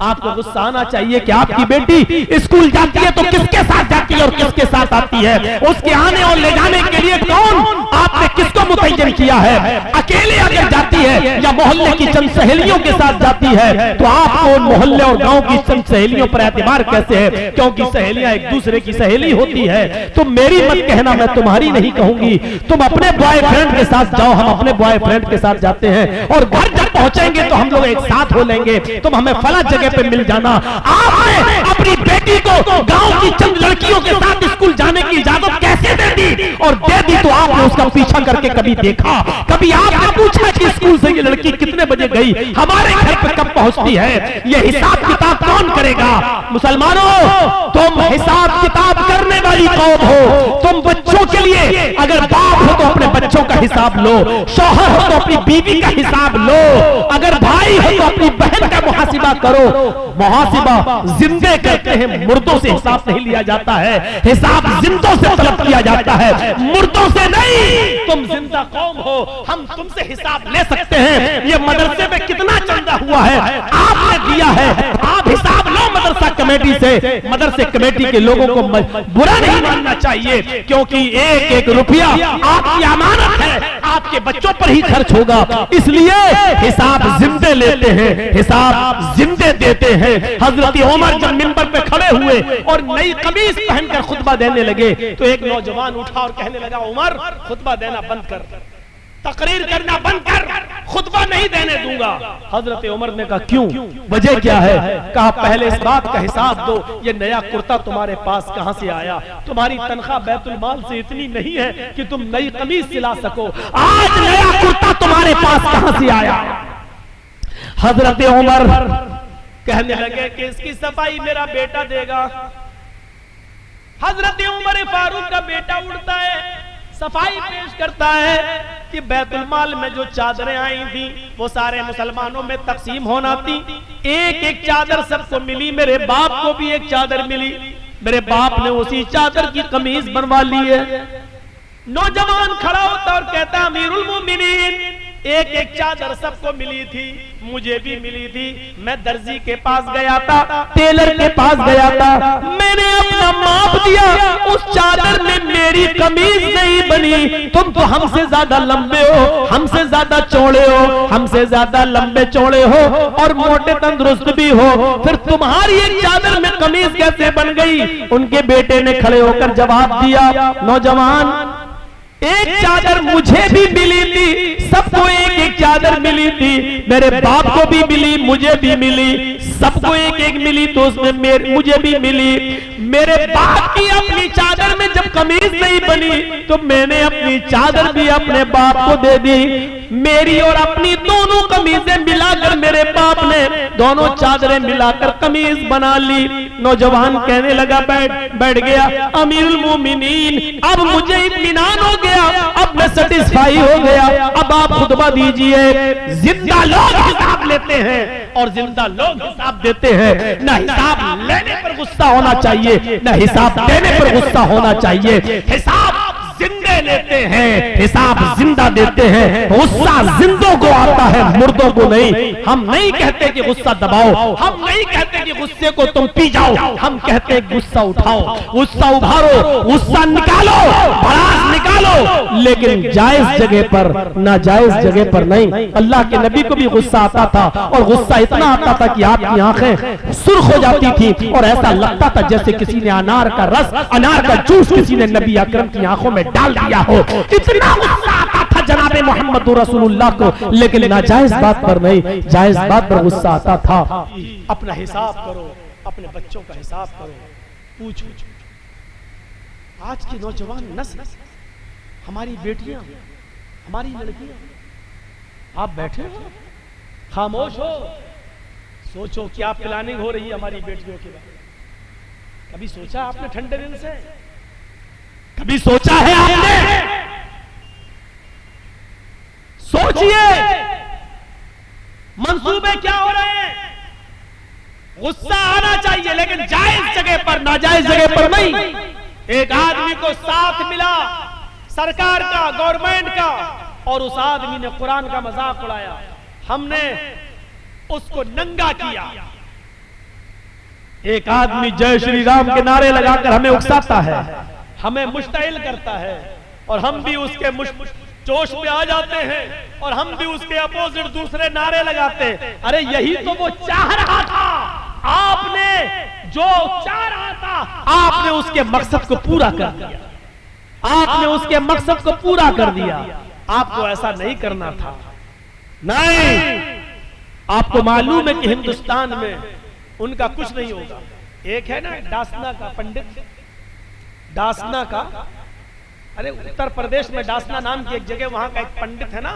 आपको गुस्सा आना चाहिए कि आपकी बेटी स्कूल जाती है तो किसके साथ जाती है और किसके साथ आती है, उसके आने और ले जाने के लिए कौन आपने किसको मुतय्यन किया है। अकेले अगर जाती है या मोहल्ले की चंद सहेलियों के साथ जाती है तो आपको मोहल्ले और गांव की चंद सहेलियों पर एतबार कैसे है, क्योंकि सहेलियां एक दूसरे की सहेली होती है। तो मेरी मत कहना, मैं तुम्हारी नहीं कहूंगी। तुम अपने बॉयफ्रेंड के साथ जाओ, हम अपने बॉयफ्रेंड के साथ जाते हैं और घर जब पहुंचेंगे तो हम लोग एक साथ हो लेंगे, तुम हमें फला जगह पे मिल जाना। आपने अपनी बेटी को गांव की चंद लड़कियों के साथ स्कूल जाने की इजाजत कैसे दे दी, और दे दी तो आपने उसका पीछा करके कभी देखा, कभी आपने पूछा कि स्कूल से ये लड़की कितने बजे गई, हमारे घर पे कब पहुंचती है? ये हिसाब किताब कौन करेगा? मुसलमानों, तुम हिसाब किताब करने वाली कौम हो। तुम बच्चों के लिए अगर बाप हो तो अपने बच्चों का हिसाब लो, शौहर हो तो अपनी बीवी का हिसाब लो, अगर भाई हो तो अपनी बहन का मुहासिबा करो। मुहासिबा जिंदे करते हैं, मुर्दों से हिसाब नहीं लिया जाता है, हिसाब जिंदों से तलब किया जाता है, मुर्दों से नहीं। तुम जिंदा कौम हो, हम तुमसे हिसाब ले सकते हैं। ये मदरसे में कितना चंदा हुआ है आपने दिया है, आप हिसाब लो मदरसा कमेटी से। मदरसे कमेटी के लोगों को बुरा नहीं मानना चाहिए, क्योंकि एक एक रुपया आपकी अमानत है, आपके बच्चों पर ही खर्च होगा, इसलिए हिसाब जिंदे लेते हैं, हिसाब जिंदे देते हैं। हजरत उमर जब मिंबर पे खड़े हुए और नई कमीज पहनकर खुतबा देने लगे तो एक नौजवान उठा और कहने लगा, उमर खुतबा देना बंद कर, तकरीर करना बंद कर, खुतबा नहीं देने दूंगा। हजरत उमर ने कहा क्यों, वजह क्या है? कहा पहले इस बात का हिसाब दो, ये नया कुर्ता तुम्हारे पास कहां से आया? तुम्हारी तनख्वाह बैतुल माल से इतनी नहीं है कि तुम नई कमीज सिला सको, आज नया कुर्ता तुम्हारे पास कहां से आया? हजरत उमर कहने लगे कि इसकी सफाई मेरा बेटा देगा। हजरत उमर फारूक का बेटा उठता है, सफाई पेश करता है कि बैतुल माल में जो चादरें आई थी वो सारे मुसलमानों में तकसीम होना थी, एक एक चादर सबको मिली, मेरे बाप को भी एक चादर मिली, मेरे बाप ने उसी चादर की कमीज बनवा ली है। नौजवान खड़ा होता और कहता अमीरुल मोमिनीन, एक एक चादर सबको मिली थी, मुझे भी मिली थी। मैं दर्जी के पास गया था, टेलर के पास गया था, मैंने अपना माप दिया, उस चादर में मेरी कमीज नहीं बनी। तुम तो हमसे ज्यादा लंबे हो, हमसे ज्यादा चौड़े हो, हमसे ज्यादा लंबे चौड़े हो और मोटे तंदुरुस्त भी हो, फिर तुम्हारी एक चादर में कमीज कैसे बन गई? उनके बेटे ने खड़े होकर जवाब दिया, नौजवान एक चादर मुझे भी मिली थी, सबको एक एक चादर मिली थी, मेरे बाप को भी मिली, मुझे भी मिली, सबको एक एक मिली तो उसमें मुझे भी मिली। मेरे बाप की अपनी चादर में जब कमीज नहीं बनी तो मैंने अपनी चादर भी अपने बाप को दे दी। मेरी और अपनी दोनों कमीजें मिलाकर मेरे बाप ने दोनों चादरें मिलाकर कमीज बना ली। नौजवान कहने लगा बैठ गया, अमीरुल मोमिनीन अब मुझे इत्मीनान हो गया, अब मैं सेटिस्फाई हो गया, अब आप खुतबा दीजिए। जिंदा लोग हिसाब लेते हैं और जिंदा लोग हिसाब देते हैं। न हिसाब लेने पर गुस्सा होना चाहिए, न हिसाब देने पर गुस्सा होना चाहिए। हिसाब जिंदे लेते हैं, हिसाब जिंदा देते हैं। गुस्सा जिंदों को आता है, मुर्दों को नहीं। हम नहीं कहते कि गुस्सा दबाओ, हम नहीं कहते कि गुस्से को तुम पी जाओ, हम कहते हैं गुस्सा उठाओ, गुस्सा उभारो, गुस्सा निकालो, भड़ास निकालो, लेकिन जायज जगह पर, नाजायज जगह पर नहीं। अल्लाह के नबी को भी गुस्सा आता था और गुस्सा इतना आता था कि आपकी आंखें सुर्ख हो जाती थी और ऐसा लगता था जैसे किसी ने अनार का रस, अनार का जूस किसी ने नबी अकरम की आंखों में डाल दिया हो। इतना गुस्सा आता था जनाबे मोहम्मद रसूलुल्लाह को, लेकिन नाजायज बात पर नहीं, जायज बात पर गुस्सा आता था। अपना हिसाब करो, अपने बच्चों का हिसाब करो, पूछो। आज की नौजवान नस्ल, हमारी बेटियां, हमारी लड़कियां, आप बैठे हो खामोश हो, सोचो क्या प्लानिंग हो रही है हमारी बेटियों के बारे। कभी सोचा आपने ठंडे दिन से? कभी सोचा है आपने? सोचिए मंसूबे क्या हो रहे हैं। गुस्सा आना चाहिए लेकिन जायज जगह पर, नाजायज जगह पर नहीं। एक आदमी को साथ मिला सरकार का, गवर्नमेंट का, और उस आदमी ने कुरान का मजाक उड़ाया, हमने उसको नंगा किया, एक आदमी जय श्री राम के नारे लगाकर हमें उकसाता है, हमें मुश्ताइल करता है, और हम भी उसके जोश में आ जाते हैं और हम भी उसके अपोजिट दूसरे नारे लगाते हैं। अरे यही तो वो चाह रहा था, आपने जो चाह रहा था आपने उसके मकसद को पूरा कर दिया, आपने उसके मकसद को पूरा कर दिया। आपको ऐसा नहीं करना था। नहीं, आपको मालूम है कि हिंदुस्तान में उनका कुछ नहीं होगा। एक है ना डासना का पंडित, डासना का, अरे उत्तर प्रदेश में डासना नाम की एक जगह, वहां का एक पंडित है ना,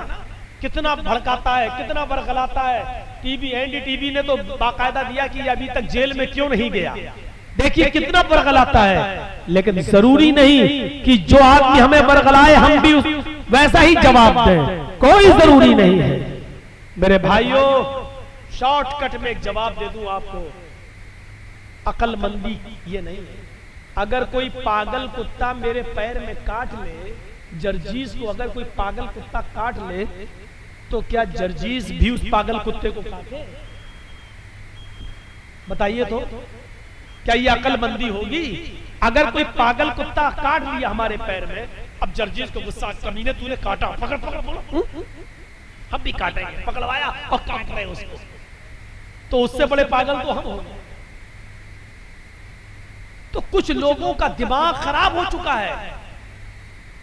कितना भड़काता है, कितना बरगलाता है। टीवी, एनडीटीवी ने तो बाकायदा दिया कि अभी तक जेल में क्यों नहीं गया। देखिए कितना बरगलाता है, लेकिन जरूरी नहीं कि जो आदमी हमें बरगलाए हम भी वैसा ही जवाब दें, कोई जरूरी नहीं है। मेरे भाइयों, शॉर्टकट में एक जवाब दे दूं आपको, अक्लमंदी ये नहीं है। अगर कोई पागल कुत्ता मेरे पैर में काट ले, जर्जीस को अगर कोई पागल कुत्ता काट ले, तो क्या जर्जीस भी उस पागल कुत्ते को काटे? बताइए तो, क्या ये अक्लमंदी होगी? अगर कोई पागल कुत्ता काट लिया हमारे पैर में, अब जर्जीस को गुस्सा, कमीने तूने काटा, पकड़ पकड़ बोलो, हम भी काटेंगे, पकड़वाया और काट रहे उसको, तो उससे बड़े पागल तो हम होंगे। तो कुछ लोगों का दिमाग खराब हो चुका है।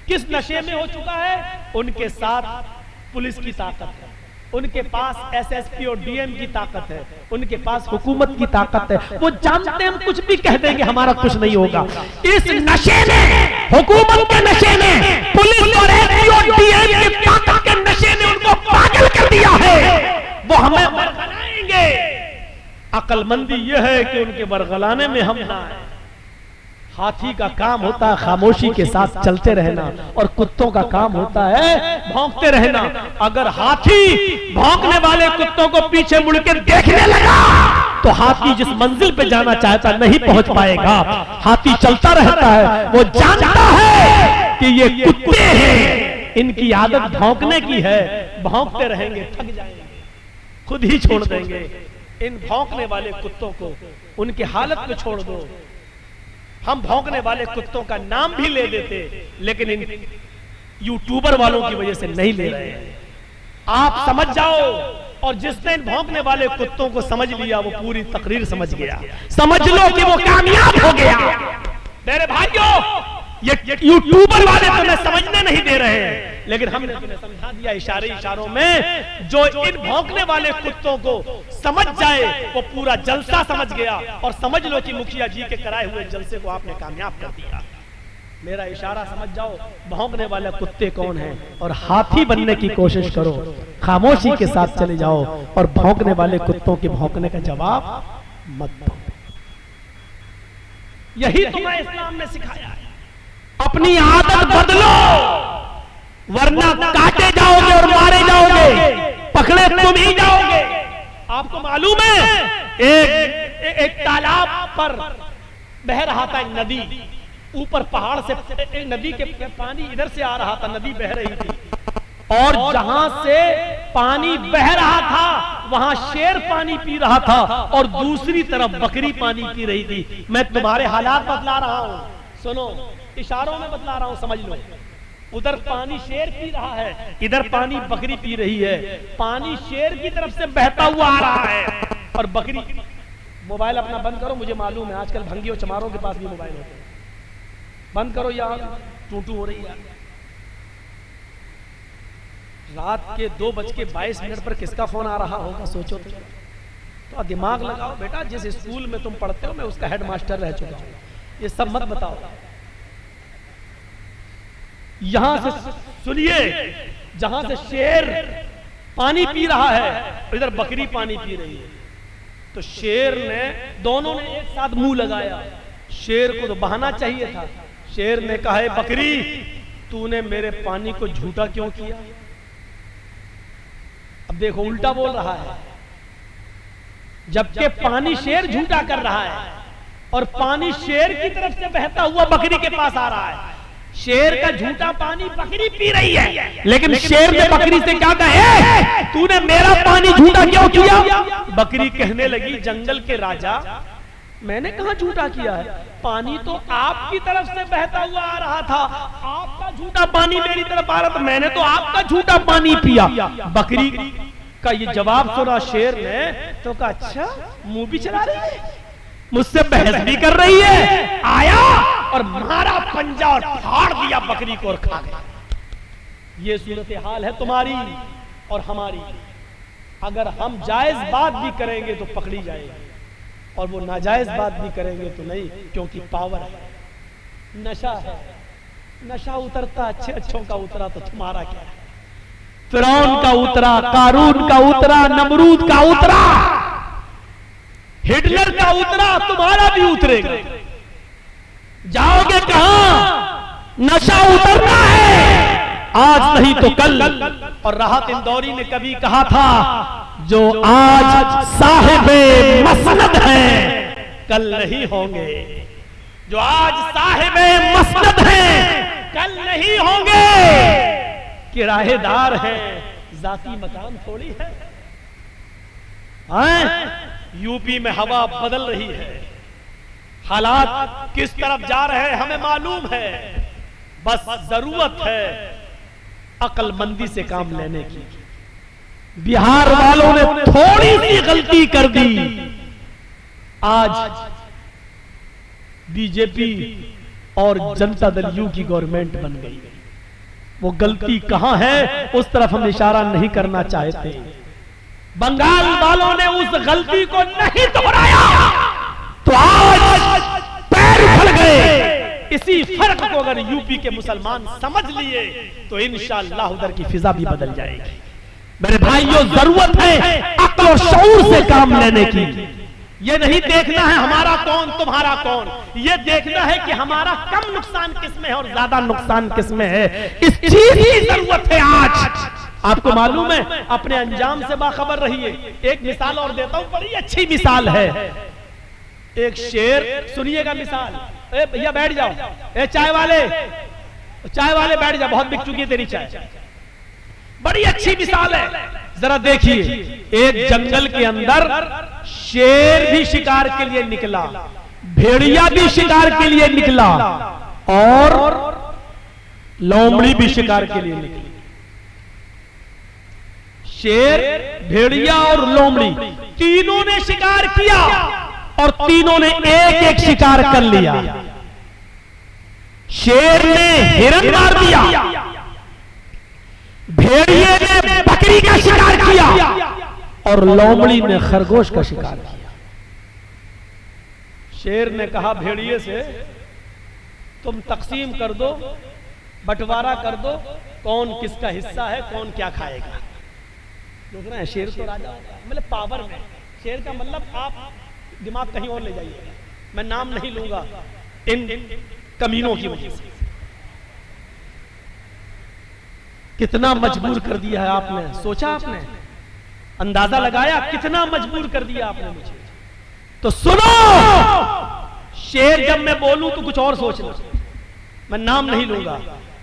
किस नशे में हो चुका है? उनके साथ पुलिस की ताकत है, उनके पास एसएसपी और डीएम की ताकत है, उनके पास हुकूमत की ताकत है। वो जानते हैं हम कुछ भी कह देंगे हमारा कुछ नहीं होगा। इस नशे में, हुकूमत के नशे में, पुलिस और एसपी और डीएम की ताकत के नशे ने उनको पागल कर दिया है। वो हमें बरगलाएंगे। अक्लमंदी यह है कि उनके बरगलाने में हम ना आए। हाथी का काम होता है खामोशी के साथ चलते रहना, और कुत्तों का काम होता है भौंकते रहना। अगर हाथी भौंकने वाले कुत्तों को पीछे मुड़ के देखने लगा, तो हाथी जिस मंजिल पे जाना चाहता नहीं पहुंच पाएगा। हाथी चलता रहता है, वो जानता है कि ये कुत्ते हैं, इनकी आदत भौंकने की है, भौंकते रहेंगे, थक जाएंगे, खुद ही छोड़ देंगे। इन भौंकने वाले कुत्तों को उनकी हालत में छोड़ दो। हम भौंकने वाले कुत्तों का नाम भी ले देते, लेकिन इन यूट्यूबर वालों की वजह से नहीं ले रहे हैं। आप समझ जाओ, और जिसने इन भौंकने वाले कुत्तों को समझ लिया, वो पूरी तकरीर समझ गया। समझ लो कि वो कामयाब हो गया। मेरे भाइयों, ये यूट्यूबर वाले तुम्हें समझने नहीं दे रहे हैं, लेकिन हमने तुम्हें समझा दिया इशारों में। जो इन भौंकने वाले कुत्तों को समझ जाए, वो पूरा जलसा समझ गया, और समझ लो कि मुखिया जी के कराए हुए जलसे को आपने कामयाब कर दिया। मेरा इशारा समझ जाओ, भौंकने वाले कुत्ते कौन हैं, और हाथी बनने की कोशिश करो। खामोशी के साथ चले जाओ, और भौंकने वाले कुत्तों के भौंकने का जवाब मत दो। यही तुम्हें इस्लाम ने सिखाया है। अपनी आदत बदलो, वरना काटे जाओगे और मारे जाओगे, पकड़े तुम ही जाओगे। आपको मालूम है, एक तालाब पर बह रहा था एक नदी, ऊपर पहाड़ से नदी के पानी इधर से आ रहा था, नदी बह रही थी, और जहां से पानी बह रहा था वहां शेर पानी पी रहा था, और दूसरी तरफ बकरी पानी पी रही थी। मैं तुम्हारे हालात बतला रहा हूं, सुनो, इशारों में बतला रहा हूं, समझ लो। उधर पानी शेर पी रहा है, इधर पानी बकरी पी रही है। पानी शेर की तरफ से बहता हुआ आ रहा है, और बकरी। मोबाइल अपना बंद करो, मुझे मालूम है आजकल भंगी और चमारों के पास भी मोबाइल होते हैं। बंद करो यार, टूटू हो रही है। रात के 2:22 पर किसका फोन आ रहा होगा, सोचो तो दिमाग लगाओ बेटा। जिस स्कूल में तुम पढ़ते हो, मैं उसका हेडमास्टर रह चुका हूं, ये सब मत बताओ। यहां से सुनिए, जहां से शेर पानी पी रहा है, इधर बकरी पानी पी रही है। तो शेर ने, दोनों ने एक साथ मुंह लगाया। शेर को तो बहाना चाहिए था। शेर ने कहा, बकरी तूने मेरे पानी को झूठा क्यों किया? अब देखो उल्टा बोल रहा है, जबकि पानी शेर झूठा कर रहा है, और पानी शेर की तरफ से बहता हुआ बकरी के पास आ रहा है। शेर का झूठा पानी बकरी पी रही है, लेकिन शेर ने बकरी से क्या कहा, तूने मेरा पानी झूठा क्यों किया? बकरी कहने लगी, जंगल के राजा, मैंने कहा झूठा किया है? पानी तो आपकी तरफ से बहता हुआ आ रहा था, आपका झूठा पानी मेरी तरफ आ रहा था, मैंने तो आपका झूठा पानी पिया। बकरी का ये जवाब सुना शेर ने तो कहा अच्छा मुंह भी चला रही है, मुझसे बहस भी कर रही है। आया और मारा पंजा और फाड़ दिया बकरी को और खा गया। ये सूरत हाल है तुम्हारी और हमारी। अगर हम जायज बात भी करेंगे तो पकड़ी जाएगी और वो नाजायज बात भी करेंगे तो नहीं, क्योंकि पावर है, नशा है। नशा उतरता अच्छे अच्छों का उतरा तो तुम्हारा क्या है? फिरौन का उतरा, कारून का उतरा, नमरूद का उतरा, हिटलर का उतरा, तुम्हारा भी उतरेगा। जाओगे कहां? नशा उतरना है, आज नहीं तो कल। और राहत इंदौरी ने कभी कहा था जो आज साहिबे मसनद हैं कल नहीं होंगे, जो आज साहिबे मसनद हैं कल नहीं होंगे। किराएदार हैं, जाती मकान थोड़ी है। यूपी में हवा बदल रही है, हालात किस तरफ जा रहे हैं हमें मालूम है, बस जरूरत है अक्लमंदी से काम लेने की। बिहार वालों ने थोड़ी सी गलती कर दी, आज बीजेपी और जनता दल यू की गवर्नमेंट बन गई। वो गलती कहां है उस तरफ हम इशारा नहीं करना चाहते। बंगाल वालों ने उस गलती को नहीं दोहराया तो आज पैर उछल गए। इसी फर्क को अगर यूपी के मुसलमान समझ लिए तो इंशाअल्लाह उधर की फिजा भी बदल जाएगी। मेरे भाइयों, जरूरत है अक्ल और शऊर से काम लेने की। ये नहीं देखना है हमारा कौन तुम्हारा कौन, ये देखना है कि हमारा कम नुकसान किसमें है और ज्यादा नुकसान किसमें है। इस चीज की जरूरत है आज। आपको मालूम है, अपने अंजाम से बाखबर रहिए। एक मिसाल और देता हूं, बड़ी अच्छी मिसाल है। एक शेर, सुनिएगा मिसाल। ए भैया बैठ जाओ, ए चाय वाले बैठ जाओ, बहुत बिक चुकी है तेरी चाय। बड़ी अच्छी मिसाल है, जरा देखिए। एक जंगल के अंदर शेर भी शिकार के लिए निकला, भेड़िया भी शिकार के लिए निकला और लोमड़ी भी शिकार के लिए निकली। शेर, भेड़िया और लोमड़ी तीनों ने शिकार किया और तीनों ने एक एक शिकार कर लिया। शेर ने हिरन मार दिया, भेड़िए ने बकरी का शिकार किया और लोमड़ी ने खरगोश का शिकार किया। शेर ने कहा भेड़िए से, तुम तकसीम कर दो, बंटवारा कर दो, कौन किसका हिस्सा है, कौन क्या खाएगा। देख रहे हैं, शेर तो राजा होता है, मतलब पावर में। शेर का मतलब आप दिमाग कहीं और ले जाइए, मैं नाम नहीं लूंगा इन कमीनों की वजह से। कितना मजबूर कर दिया है आपने, सोचा आपने, अंदाजा लगाया कितना मजबूर कर दिया आपने मुझे। तो सुनो, शेर जब मैं बोलूं तो कुछ और सोचना, मैं नाम नहीं लूंगा।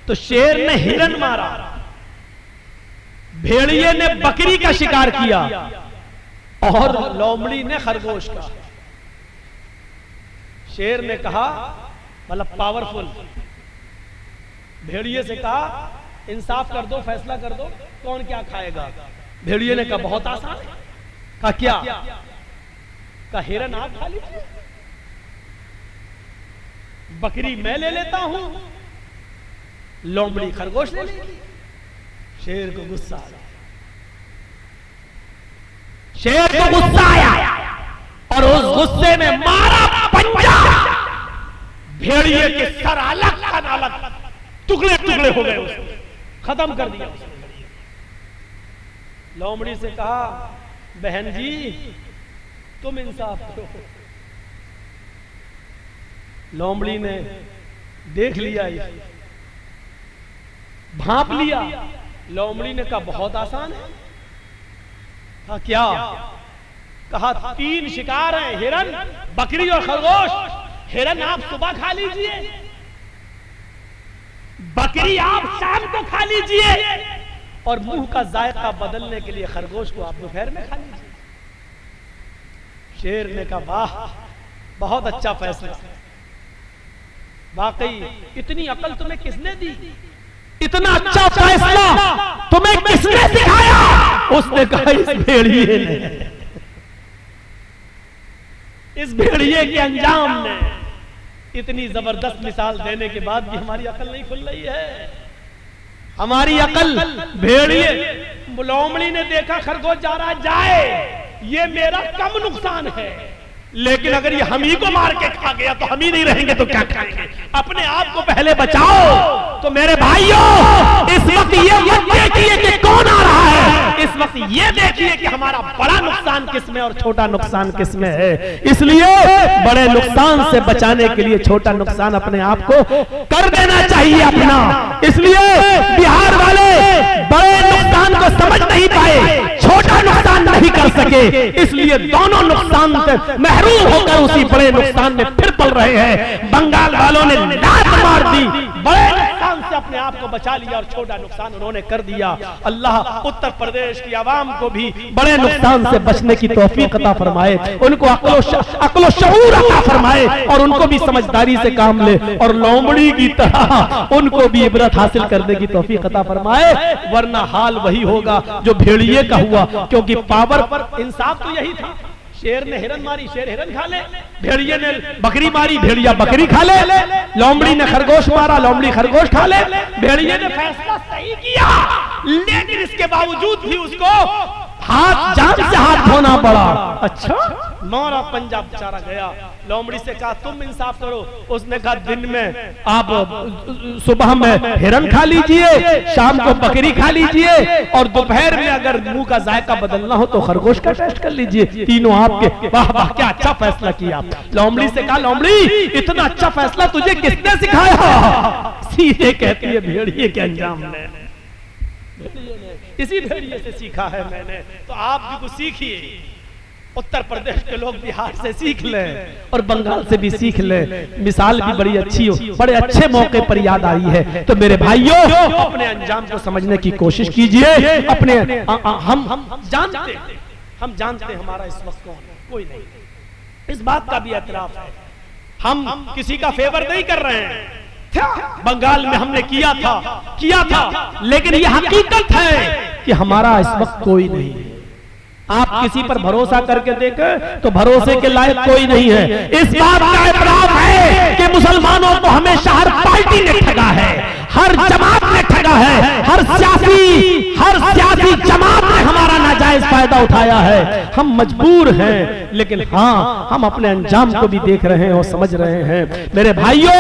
तो शेर ने हिरन मारा, भेड़िए ने बकरी का शिकार किया और लोमड़ी ने खरगोश का। शेर ने कहा, मतलब पावरफुल, भेड़िए से कहा इंसाफ कर दो, फैसला कर दो, कौन क्या खाएगा। भेड़िए ने कहा बहुत आसान है। कहा क्या? कहा हिरन आप खा लीजिए, बकरी मैं ले लेता हूं, लोमड़ी खरगोश ले लेगी। शेर को गुस्सा आया, शेर को गुस्सा आया और उस गुस्से में मारा पंजा, भेड़िए के सर अलग कान अलग, टुकड़े टुकड़े हो गए, उसको खत्म कर दिया। लोमड़ी से कहा, बहन जी तुम इंसाफ करो। लोमड़ी ने देख लिया, भांप लिया। लोमड़ी ने कहा बहुत आसान है। कहा क्या? कहा 3 शिकार हैं, हिरन, बकरी और खरगोश। हिरन आप सुबह खा लीजिए, बकरी आप शाम को खा लीजिए और मुंह का जायका बदलने के लिए खरगोश को आप दोपहर में खा लीजिए। शेर ने कहा वाह, बहुत अच्छा फैसला। वाकई इतनी अकल तुम्हें किसने दी? इतना अच्छा फैसला तुम्हें किसने सिखाया? उसने कहा इस भेड़िए ने, इस भेड़िए के अंजाम ने। इतनी जबरदस्त मिसाल देने के बाद भी हमारी अकल नहीं खुल रही है। हमारी अकल भेड़िए, लोमड़ी ने देखा खरगोश जा रहा, जाए, ये मेरा कम नुकसान है, लेकिन अगर ये हम ही को मार के खा गया तो हम ही नहीं रहेंगे तो क्या खाएंगे? अपने आप को पहले बचाओ। तो मेरे भाइयों, इस वक्त ये मत देखिए कि कौन आ रहा है, इस वक्त ये देखिए कि हमारा बड़ा नुकसान किसमें और छोटा नुकसान किसमें है। इसलिए बड़े नुकसान से बचाने के लिए छोटा नुकसान अपने आप को कर देना चाहिए अपना। इसलिए बिहार वाले बड़े नुकसान को समझ नहीं पाए, छोटा नुकसान नहीं कर सके, इसलिए दोनों नुकसान से महरूम होकर उसी बड़े नुकसान में फिर पल रहे हैं। बंगाल वालों ने लात मार दी, बड़े नुकसान से अपने आप को बचा लिया और छोटा नुकसान उन्होंने कर दिया। अल्लाह उत्तर प्रदेश की आवाम को भी बड़े नुकसान से बचने की तौफीक अता फरमाए, उनको अक्ल शऊर अता फरमाए और उनको भी समझदारी से काम ले, और लोमड़ी की तरह उनको भी इबरत हासिल करने की तौफीक अता फरमाए। वरना हाल वही होगा जो भेड़िए का हुआ, क्योंकि पावर पर इंसाफ तो यही था। शेर ने हिरन मारी, शेर हिरन खा ले, भेड़िए ने बकरी मारी, भेड़िया बकरी खा ले, लोमड़ी ने खरगोश मारा, लोमड़ी खरगोश खा ले। भेड़िए ने फैसला सही किया, लेकिन इसके बावजूद भी उसको हाथ जान से हाथ धोना पड़ा। अच्छा, नौरा पंजाब बेचारा गया, लोमड़ी से कहा तुम इंसाफ करो। उसने कहा दिन में आप सुबह में हिरन खा लीजिए, शाम को बकरी खा लीजिए, और दोपहर में अगर मुंह का जायका बदलना हो तो खरगोश का टेस्ट कर लीजिए। तीनों आपके। वाह वाह, क्या अच्छा फैसला किया। लोमड़ी से कहा लोमड़ी इतना अच्छा फैसला तुझे किसने सिखाया? सीधे कहती है भेड़िए के अंजाम ने, इसी भेड़िए से सीखा है मैंने। तो आप भी कुछ सीखिए, उत्तर प्रदेश के लोग बिहार से सीख लें और बंगाल से भी सीख लें। मिसाल भी बड़ी अच्छी हो, बड़े अच्छे मौके पर याद आई है। तो मेरे भाइयों, अपने अंजाम को समझने की कोशिश कीजिए। अपने हम जानते हमारा इस वक्त कौन है, कोई नहीं। इस बात का भी एतराफ है, हम किसी का फेवर नहीं कर रहे हैं। बंगाल में हमने किया था, लेकिन यह हकीकत है कि हमारा इस वक्त कोई नहीं है। आप किसी पर भरोसा करके देखें तो भरोसे के लायक कोई नहीं है। इस बात का एतराफ है कि मुसलमानों को हमेशा हर पार्टी ने ठगा है, हर जमात ने ठगा है, हर सियासी जमात ने हमारा नाजायज फायदा उठाया है। हम मजबूर हैं, लेकिन हाँ, हम अपने अंजाम को भी देख रहे हैं और समझ रहे हैं मेरे भाइयों।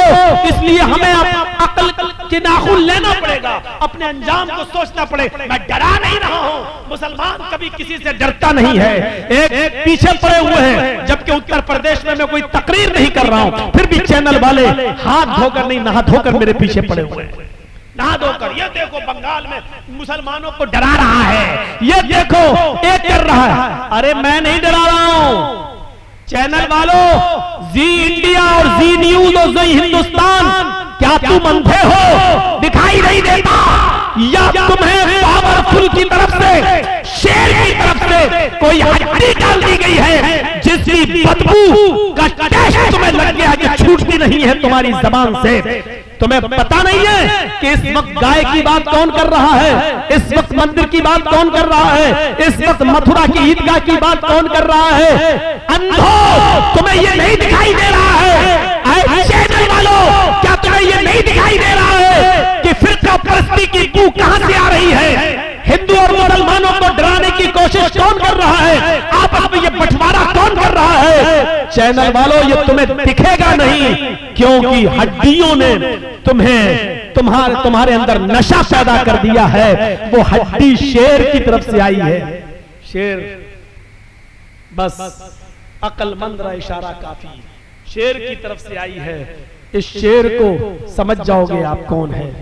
इसलिए हमें अक्ल के नाखून लेना पड़ेगा, अपने अंजाम को सोचना पड़ेगा। मैं डरा नहीं रहा हूँ, मुसलमान कभी किसी से डरता नहीं है। एक पीछे पड़े हुए हैं, जबकि उत्तर प्रदेश में मैं कोई तकरीर नहीं कर रहा हूँ, फिर भी चैनल वाले हाथ धोकर नहीं, नहा धोकर मेरे पीछे पड़े हुए हैं, नहा धोकर। ये देखो बंगाल में मुसलमानों को डरा रहा है, ये देखो एक कर रहा है। अरे मैं नहीं डरा रहा हूँ, चैनल वालों, जी इंडिया और जी न्यूज और जी हिंदुस्तान, क्या तुम अंधे हो, दिखाई नहीं देता? या तुम्हें पावरफुल की तरफ से, शेर की तरफ से कोई हड्डी डाल दी गई है जिसकी बदबू का टेस्ट तुम्हें लग गया कि छूटती नहीं है तुम्हारी जबान से? तुम्हें पता नहीं है कि इस वक्त गाय की बात कौन कर रहा है, इस वक्त मंदिर की बात कौन कर रहा है, इस वक्त मथुरा की ईदगाह की बात कौन कर रहा है? अंधो, तुम्हें ये नहीं दिखाई दे रहा है? चैनल वालों, क्या तुम्हें ये नहीं दिखाई दे रहा है कि फिरका परस्ती की बू कहां से आ रही है? हिंदू और मुसलमानों को डराने की कोशिश कौन कर रहा है? आपस में ये बंटवारा कौन कर रहा है? चैनल वालों, ये तुम्हें दिखेगा नहीं, क्योंकि हड्डियों ने तुम्हारे अंदर नशा पैदा कर दिया है। वो हड्डी शेर की तरफ से आई है। शेर, बस अक्लमंद रहा इशारा काफी, शेर की तरफ से आई है। इस शेर को समझ जाओगे आप कौन है।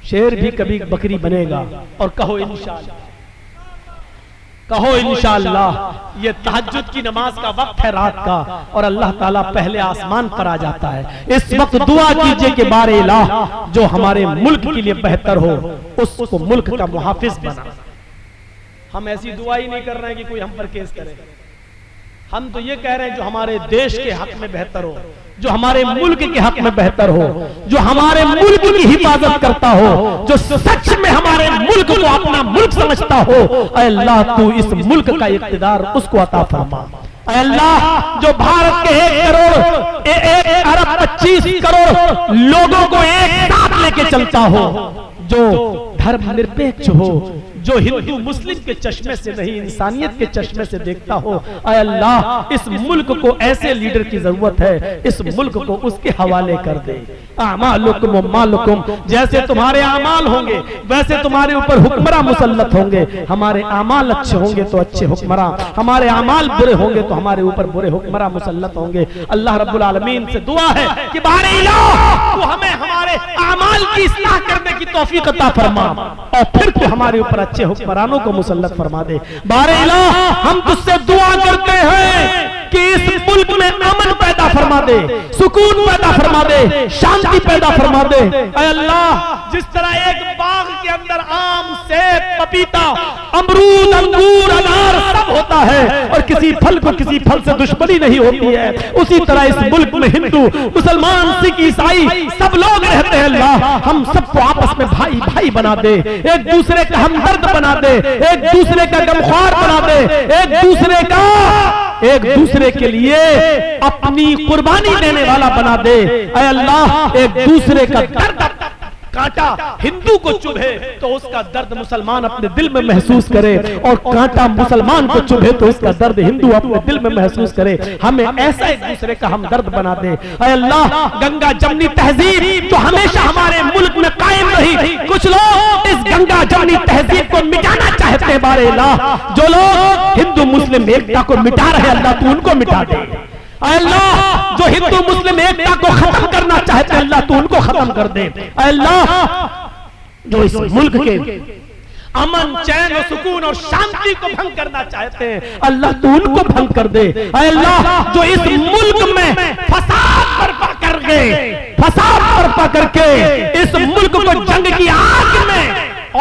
शेर भी कभी बकरी बनेगा। और कहो इंशाअल्लाह, कहो इंशाअल्लाह। ये तहज्जुद की नमाज का वक्त है, रात का, और अल्लाह ताला पहले आसमान पर आ जाता है। इस वक्त दुआ कीजिए कि बारे इलाह, जो हमारे मुल्क के लिए बेहतर हो, उसको मुल्क का मुहाफिज बना। हम ऐसी दुआ ही नहीं कर रहे हैं कि कोई हम पर केस करे। हम तो ये कह रहे हैं जो हमारे देश के हक में बेहतर हो, जो हमारे मुल्क के हक में बेहतर हो, जो हमारे मुल्क की हिफाजत करता हो, जो सच में हमारे मुल्क को अपना मुल्क समझता हो, ऐ अल्लाह तू इस मुल्क का इक़्तिदार उसको अता फरमा। ऐ अल्लाह जो भारत के 1 अरब 25 करोड़ लोगों को एक साथ लेके चलता हो, जो धर्मनिरपेक्ष हो, जो हिंदू मुस्लिम के चश्मे से नहीं इंसानियत के चश्मे से देखता हो, ऐ अल्लाह इस मुल्क को ऐसे लीडर की जरूरत है, इस मुल्क को उसके हवाले कर दे। आमालुकुम मालुकुम, जैसे तुम्हारे आमाल होंगे वैसे तुम्हारे ऊपर हुक्मरान मुसल्लत होंगे। हमारे आमाल अच्छे होंगे तो अच्छे हुक्मरान, हमारे आमाल बुरे होंगे तो हमारे ऊपर बुरे हुक्मरान मुसल्लत होंगे। अल्लाह रब्बुल आलमीन से दुआ है कि बारे इलाह तू हमें हमारे आमाल की इस्लाह करने की तौफीक अता फरमा और फिर तू हमारे ऊपर अच्छे हुक्मरानों को मुसल्लत फरमा दे। बारे इलाह हम तुझसे दुआ करते हैं कि इस मुल्क में अमन पैदा फरमा दे, सुकून पैदा फरमा दे, शांति पैदा फरमा दे। ऐ अल्लाह जिस तरह एक बाग के अंदर आम, सेब, पपीता, अमरूद, अंगूर, अनार सब होता है और किसी फल को किसी फल से दुश्मनी नहीं होती है, उसी तरह इस मुल्क में हिंदू, मुसलमान, सिख, ईसाई सब लोग रहते हैं। अल्लाह हम सबको आपस में भाई भाई बना दे, एक दूसरे का हमदर्द बना दे, एक दूसरे का गमख्वार बना दे, एक दूसरे के लिए अपनी कुर्बानी देने वाला बना दे। ऐ अल्लाह एक दूसरे का दर्द कांटा हिंदू को चुभे तो उसका दर्द मुसलमान अपने दिल में महसूस करे, और कांटा मुसलमान को चुभे तो उसका दर्द हिंदू अपने दिल में महसूस करे। हमें ऐसा एक दूसरे का हमदर्द बना दे। ऐ अल्लाह गंगा जमनी तहजीब तो हमेशा हमारे मुल्क में कायम रही, कुछ लोग इस गंगा जमनी तहजीब को मिटाना चाहते हैं। बारे अल्लाह जो लोग हिंदू मुस्लिम एकता को मिटा रहे अल्लाह तू उनको मिटा दे। अल्लाह जो हिंदू मुस्लिम एकता को खत्म करना चाहते हैं अल्लाह तू उनको खत्म कर दे। अल्लाह जो इस मुल्क के अमन, चैन और सुकून और शांति को भंग करना चाहते हैं अल्लाह तू उनको भंग कर दे। अल्लाह जो इस मुल्क में फसाद बर्पा करके इस मुल्क को जंग की आग में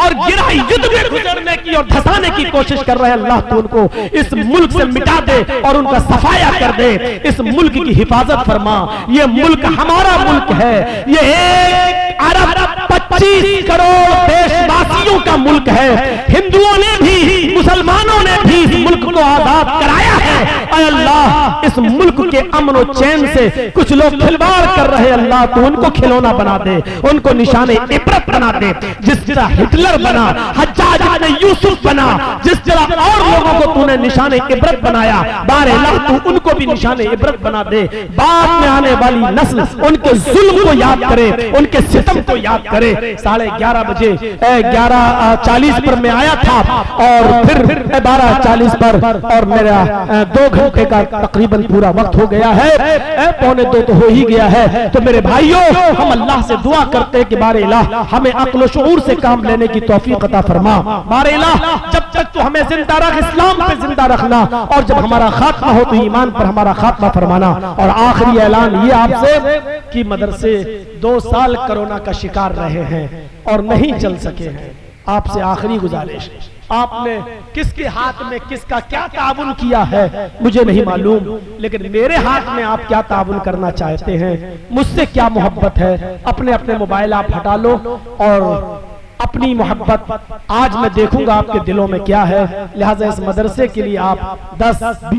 और गिरा युद्ध में गुजरने की और धसाने की कोशिश कर रहे हैं अल्लाह तू उनको इस मुल्क से मिटा दे और उनका सफाया कर दे। इस मुल्क की हिफाजत फरमा। ये मुल्क हमारा मुल्क है, ये 1 अरब 25 करोड़ देशवासियों का मुल्क है। हिंदुओं ने भी, मुसलमानों ने भी इस मुल्क को आजाद कराया है। अल्लाह इस मुल्क के अमन और चैन से कुछ लोग खिलवाड़ कर रहे हैं अल्लाह तू उनको खिलौना बना दे, उनको निशाने इबरत बना दे। जिस तरह हिटलर बना, हज्जाज इब्न यूसुफ बना, जिस तरह और लोगों को तूने निशाने इबरत बनाया, बारे अल्लाह तू उनको भी निशाने इबरत बना दे। बाद में आने वाली नस्ल उनके जुल्म को याद करे, उनके सितम को याद करे। 11:30 बजे 11:40 पर मैं आया था और फिर 12:40 पर और मेरा 2 घंटे का तकरीबन पूरा वक्त हो गया है, 1:45 तो हो ही गया है। तो मेरे भाइयों हम अल्लाह से दुआ करते हैं कि बारे इलाह हमें अक्ल शऊर से काम लेने की तौफीक अता फरमा। बारे इलाह जब तक तो हमें जिंदा रख, इस्लाम पे जिंदा रखना, और जब हमारा खात्मा हो तो ईमान पर हमारा खात्मा फरमाना। और आखिरी ऐलान ये आपसे कि मदरसे 2 साल कोरोना का शिकार रहे हैं और नहीं चल सके हैं। आपसे आखिरी गुजारिश, आपने किसके हाथ में किसका क्या ताउन किया है मुझे नहीं मालूम, लेकिन मेरे हाथ में आप क्या ताउन करना चाहते हैं, मुझसे क्या मोहब्बत है, अपने अपने मोबाइल आप हटा लो और अपनी मोहब्बत आज मैं देखूंगा आपके दिलों में क्या है। लिहाजा इस मदरसे के लिए आप 10